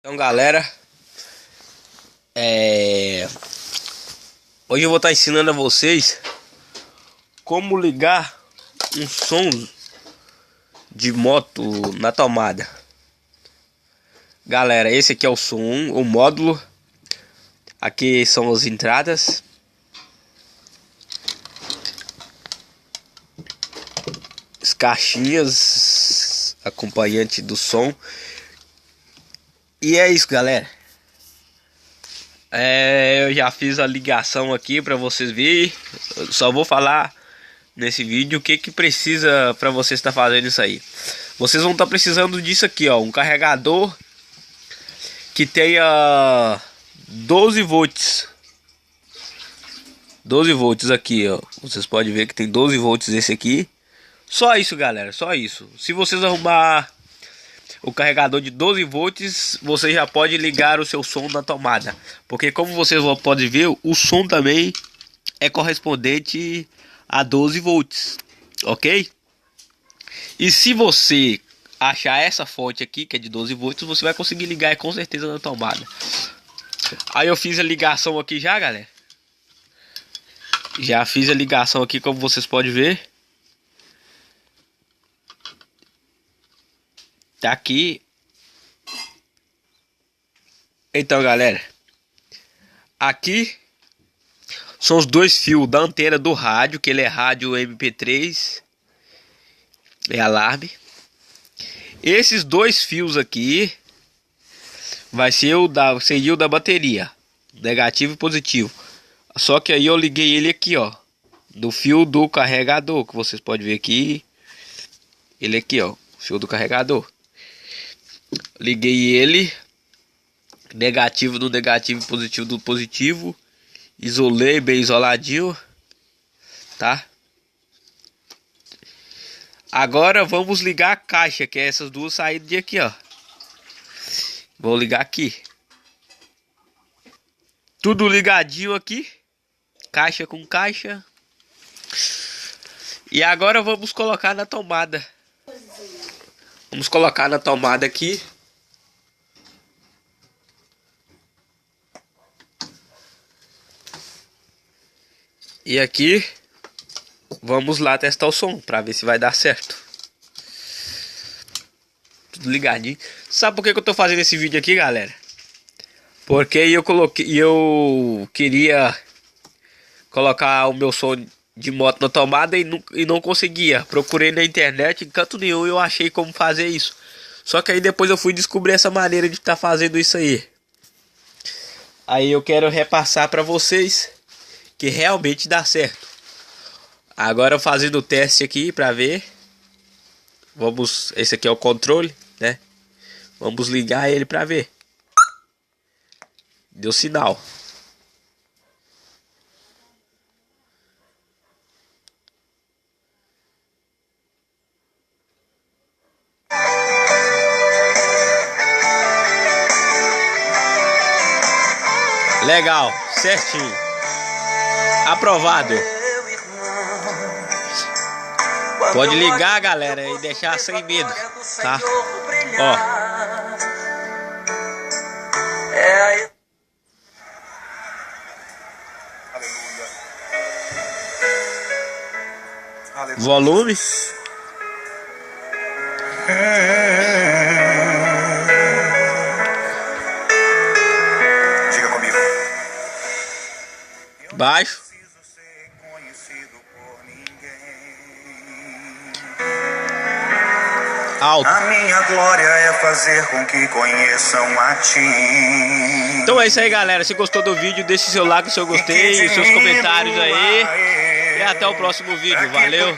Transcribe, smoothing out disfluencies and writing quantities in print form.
Então, galera, hoje eu vou estar ensinando a vocês como ligar um som de moto na tomada. Galera, esse aqui é o som, o módulo. Aqui são as entradas. As caixinhas acompanhante do som. E é isso, galera. Eu já fiz a ligação aqui para vocês verem. Eu só vou falar nesse vídeo o que precisa para você estar fazendo isso aí. Vocês vão estar precisando disso aqui, ó, um carregador que tenha 12 volts. 12 volts aqui, ó. Vocês podem ver que tem 12 volts esse aqui. Só isso, galera, só isso. Se vocês arrumar o carregador de 12 volts, você já pode ligar o seu som na tomada. Porque como vocês podem ver, o som também é correspondente a 12 volts, ok? E se você achar essa fonte aqui, que é de 12 volts, você vai conseguir ligar com certeza na tomada. Aí eu fiz a ligação aqui já, galera. Já fiz a ligação aqui, como vocês podem ver. Tá aqui. Então, galera, aqui são os dois fios da antena do rádio, que ele é rádio MP3, é alarme. Esses dois fios aqui seria o da bateria, negativo e positivo. Só que aí eu liguei ele aqui, ó, do fio do carregador, que vocês podem ver aqui. Ele aqui, ó, fio do carregador. Liguei ele, negativo do negativo e positivo do positivo. Isolei bem isoladinho, tá? Agora vamos ligar a caixa, que é essas duas saídas de aqui, ó. Vou ligar aqui. Tudo ligadinho aqui. Caixa com caixa. E agora vamos colocar na tomada. Vamos colocar na tomada aqui. E aqui vamos lá testar o som para ver se vai dar certo. Tudo ligadinho. Sabe por que eu tô fazendo esse vídeo aqui, galera? Porque eu queria colocar o meu som de moto na tomada e não conseguia. Procurei na internet, em canto nenhum eu achei como fazer isso. Só que aí depois eu fui descobrir essa maneira de estar fazendo isso aí. Aí eu quero repassar para vocês que realmente dá certo. Agora fazendo o teste aqui para ver. Esse aqui é o controle, né? Vamos ligar ele para ver. Deu sinal. Legal, certinho. Aprovado. Pode ligar, galera, e deixar sem medo, tá? Ó. Volume. Diga comigo. Baixo. Alto. A minha glória é fazer com que conheçam a ti. Então é isso aí, galera. Se gostou do vídeo, deixe seu like se eu gostei, e seus comentários aí. E até o próximo vídeo. Valeu.